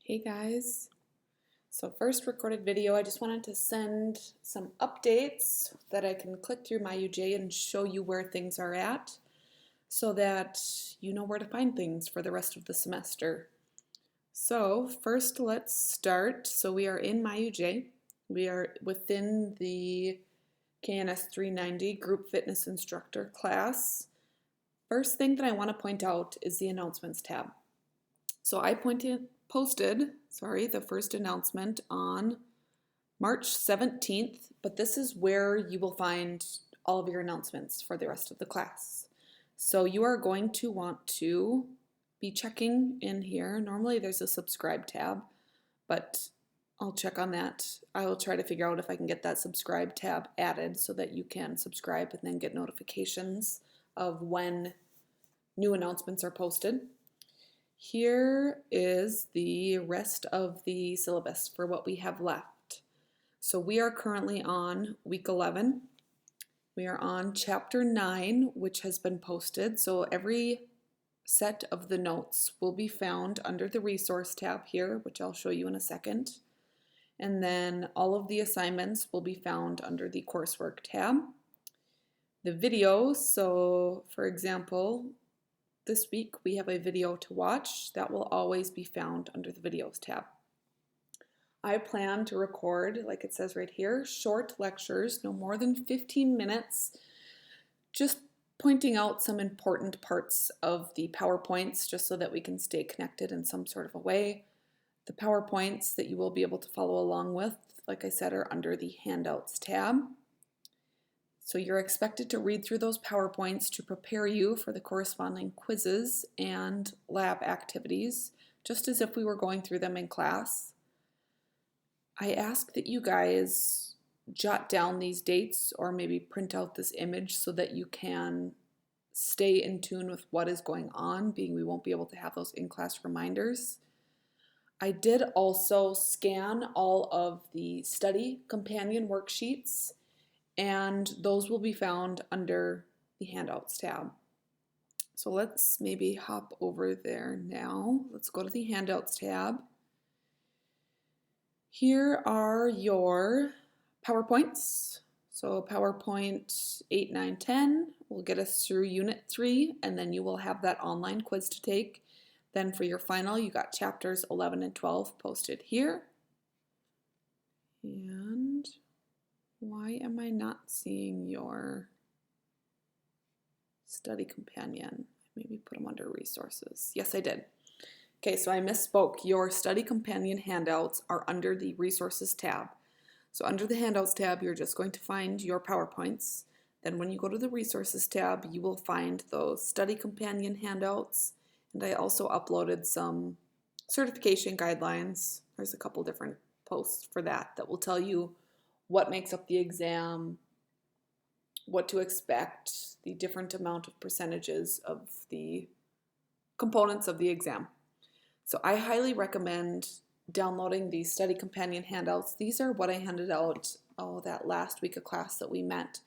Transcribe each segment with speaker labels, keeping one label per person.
Speaker 1: Hey guys, so first recorded video, I just wanted to send some updates that I can click through my UJ and show you where things are at so that you know where to find things for the rest of the semester. So first let's start. So we are in my UJ. We are within the KNS 390 Group Fitness Instructor class. First thing that I want to point out is the announcements tab. So I posted the first announcement on March 17th, but this is where you will find all of your announcements for the rest of the class. So you are going to want to be checking in here. Normally there's a subscribe tab, but I'll check on that. I will try to figure out if I can get that subscribe tab added so that you can subscribe and then get notifications of when new announcements are posted. Here is the rest of the syllabus for what we have left. So we are currently on week 11. We are on chapter 9, which has been posted. So every set of the notes will be found under the resource tab here, which I'll show you in a second. And then all of the assignments will be found under the coursework tab. The videos, so for example, this week we have a video to watch that will always be found under the videos tab. I plan to record, like it says right here, short lectures, no more than 15 minutes, just pointing out some important parts of the PowerPoints just so that we can stay connected in some sort of a way. The PowerPoints that you will be able to follow along with, like I said, are under the handouts tab. So you're expected to read through those PowerPoints to prepare you for the corresponding quizzes and lab activities, just as if we were going through them in class. I ask that you guys jot down these dates or maybe print out this image so that you can stay in tune with what is going on, being we won't be able to have those in-class reminders. I did also scan all of the study companion worksheets, and those will be found under the handouts tab. So let's maybe hop over there now. Let's go to the handouts tab. Here are your PowerPoints. So PowerPoint 8, 9, 10 will get us through Unit 3, and then you will have that online quiz to take. Then for your final, you got chapters 11 and 12 posted here. And why am I not seeing your study companion? Maybe put them under resources. Yes, I did. Okay, so I misspoke. Your study companion handouts are under the resources tab. So under the handouts tab, you're just going to find your PowerPoints. Then when you go to the resources tab, you will find those study companion handouts. And I also uploaded some certification guidelines. There's a couple different posts for that will tell you what makes up the exam, what to expect, the different amount of percentages of the components of the exam. So I highly recommend downloading these study companion handouts. These are what I handed out that last week of class that we met.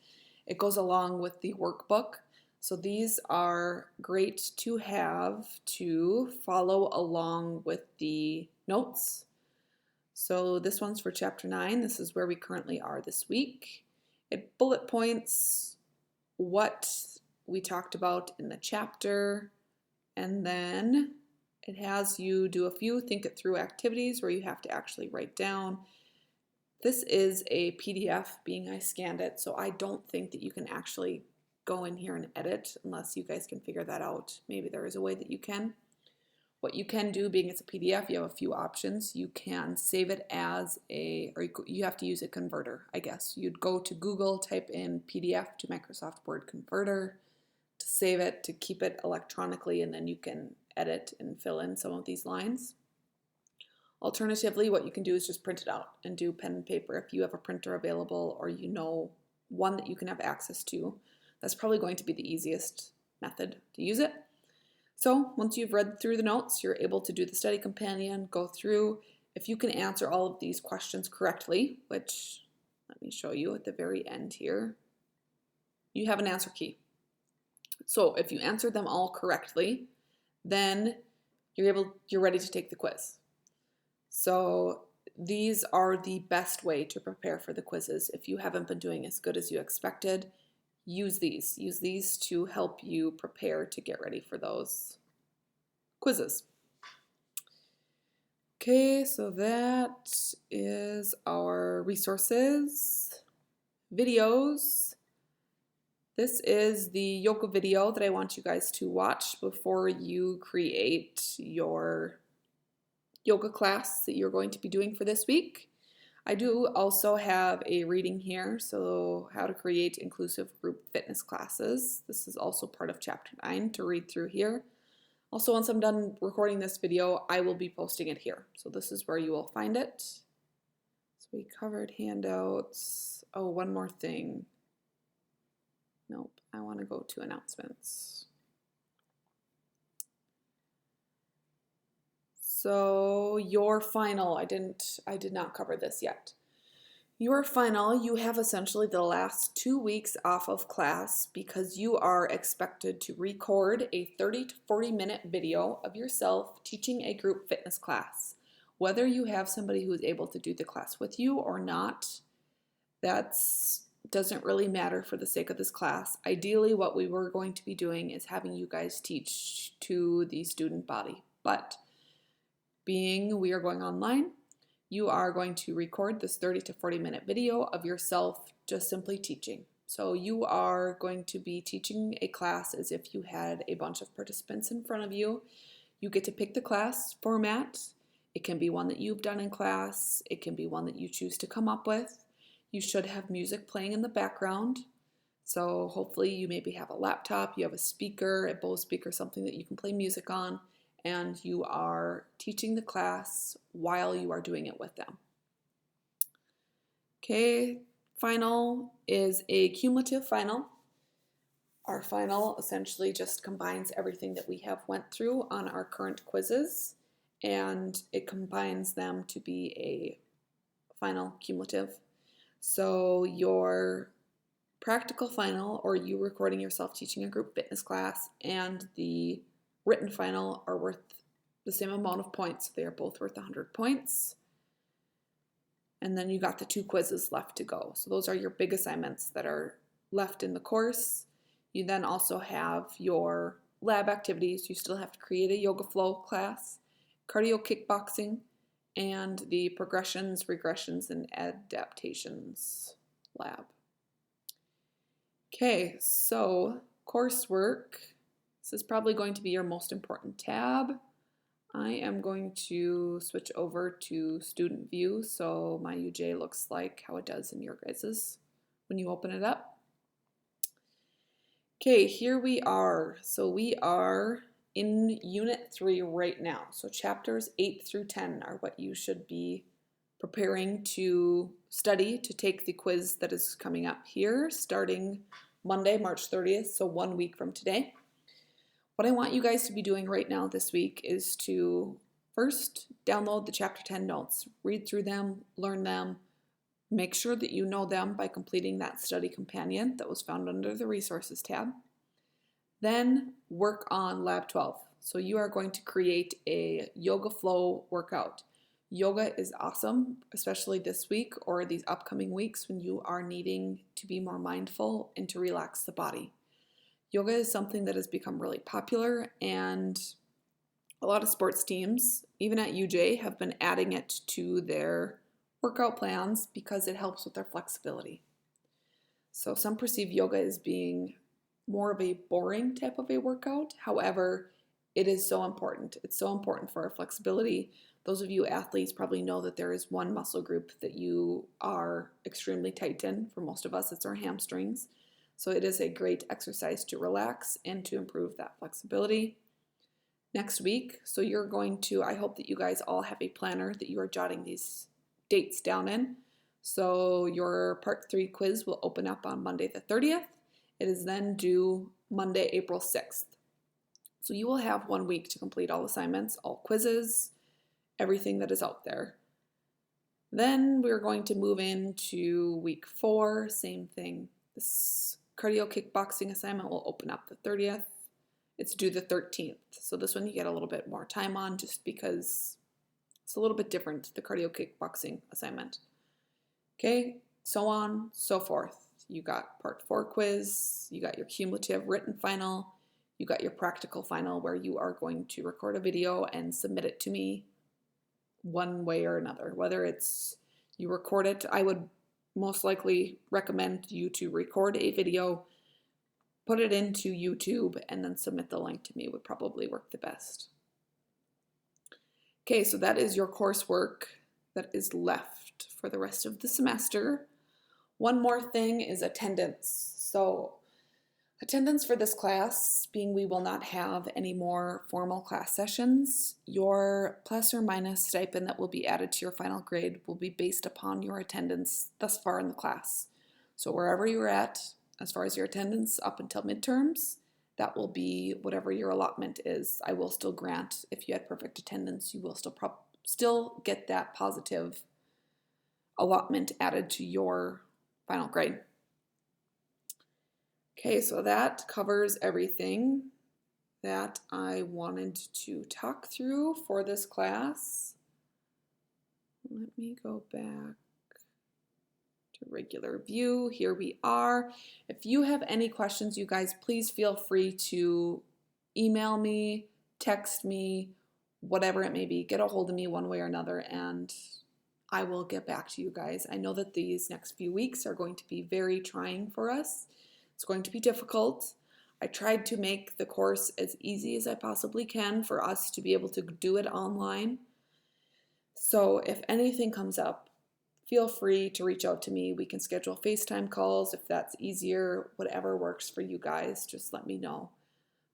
Speaker 1: It goes along with the workbook. So these are great to have to follow along with the notes. So this one's for chapter 9. This is where we currently are this week. It bullet points what we talked about in the chapter, and then it has you do a few think it through activities where you have to actually write down. This is a PDF, being I scanned it, so I don't think that you can actually go in here and edit unless you guys can figure that out. Maybe there is a way that you can. What you can do, being it's a PDF, you have a few options. You can save it as or you have to use a converter, I guess. You'd go to Google, type in PDF to Microsoft Word Converter to save it, to keep it electronically, and then you can edit and fill in some of these lines. Alternatively, what you can do is just print it out and do pen and paper if you have a printer available or you know one that you can have access to. That's probably going to be the easiest method to use it. So once you've read through the notes, you're able to do the study companion, go through. If you can answer all of these questions correctly, which let me show you at the very end here, you have an answer key. So if you answered them all correctly, then you're ready to take the quiz. So these are the best way to prepare for the quizzes. If you haven't been doing as good as you expected, use these. Use these to help you prepare to get ready for those quizzes. Okay, so that is our resources, videos. This is the yoga video that I want you guys to watch before you create your yoga class that you're going to be doing for this week. I do also have a reading here, so how to create inclusive group fitness classes. This is also part of chapter 9 to read through here. Also, once I'm done recording this video, I will be posting it here. So this is where you will find it. So we covered handouts. Oh, one more thing. Nope, I want to go to announcements. So your final, I did not cover this yet. Your final, you have essentially the last 2 weeks off of class because you are expected to record a 30 to 40 minute video of yourself teaching a group fitness class. Whether you have somebody who is able to do the class with you or not, that doesn't really matter for the sake of this class. Ideally, what we were going to be doing is having you guys teach to the student body. But being we are going online, you are going to record this 30 to 40 minute video of yourself just simply teaching. So you are going to be teaching a class as if you had a bunch of participants in front of you. You get to pick the class format. It can be one that you've done in class. It can be one that you choose to come up with. You should have music playing in the background. So hopefully you maybe have a laptop, you have a speaker, a Bose speaker, something that you can play music on, and you are teaching the class while you are doing it with them. Okay, final is a cumulative final. Our final essentially just combines everything that we have went through on our current quizzes, and it combines them to be a final cumulative. So your practical final, or you recording yourself teaching a group fitness class, and the written final are worth the same amount of points. They are both worth 100 points. And then you got the 2 quizzes left to go. So those are your big assignments that are left in the course. You then also have your lab activities. You still have to create a yoga flow class, cardio kickboxing, and the progressions, regressions, and adaptations lab. Okay, so coursework. This is probably going to be your most important tab. I am going to switch over to student view so my UJ looks like how it does in your guys's when you open it up. Okay, here we are. So we are in Unit 3 right now. So chapters 8 through 10 are what you should be preparing to study to take the quiz that is coming up here starting Monday, March 30th, so 1 week from today. What I want you guys to be doing right now this week is to first download the chapter 10 notes, read through them, learn them, make sure that you know them by completing that study companion that was found under the resources tab. Then work on lab 12. So you are going to create a yoga flow workout. Yoga is awesome, especially this week or these upcoming weeks when you are needing to be more mindful and to relax the body. Yoga is something that has become really popular, and a lot of sports teams, even at UJ, have been adding it to their workout plans because it helps with their flexibility. So some perceive yoga as being more of a boring type of a workout. However, it is so important. It's so important for our flexibility. Those of you athletes probably know that there is one muscle group that you are extremely tight in. For most of us, it's our hamstrings. So it is a great exercise to relax and to improve that flexibility. Next week, so you're going to, I hope that you guys all have a planner that you are jotting these dates down in. So your part 3 quiz will open up on Monday the 30th. It is then due Monday, April 6th. So you will have 1 week to complete all assignments, all quizzes, everything that is out there. Then we're going to move into week 4, same thing. This cardio kickboxing assignment will open up the 30th. It's due the 13th. So this one you get a little bit more time on just because It's a little bit different, the cardio kickboxing assignment. Okay, so on, so forth. You got part 4 quiz, you got your cumulative written final, you got your practical final where you are going to record a video and submit it to me one way or another. Whether it's you record it, I would most likely recommend you to record a video, put it into YouTube, and then submit the link to me would probably work the best. Okay, so that is your coursework that is left for the rest of the semester. One more thing is attendance. So attendance for this class, being we will not have any more formal class sessions, your plus or minus stipend that will be added to your final grade will be based upon your attendance thus far in the class. So wherever you're at, as far as your attendance up until midterms, that will be whatever your allotment is. I will still grant, if you had perfect attendance, you will still get that positive allotment added to your final grade. Okay, so that covers everything that I wanted to talk through for this class. Let me go back to regular view. Here we are. If you have any questions, you guys, please feel free to email me, text me, whatever it may be. Get a hold of me one way or another, and I will get back to you guys. I know that these next few weeks are going to be very trying for us. It's going to be difficult. I tried to make the course as easy as I possibly can for us to be able to do it online. So if anything comes up, feel free to reach out to me. We can schedule FaceTime calls if that's easier. Whatever works for you guys, just let me know.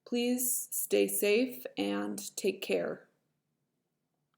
Speaker 1: Please stay safe and take care.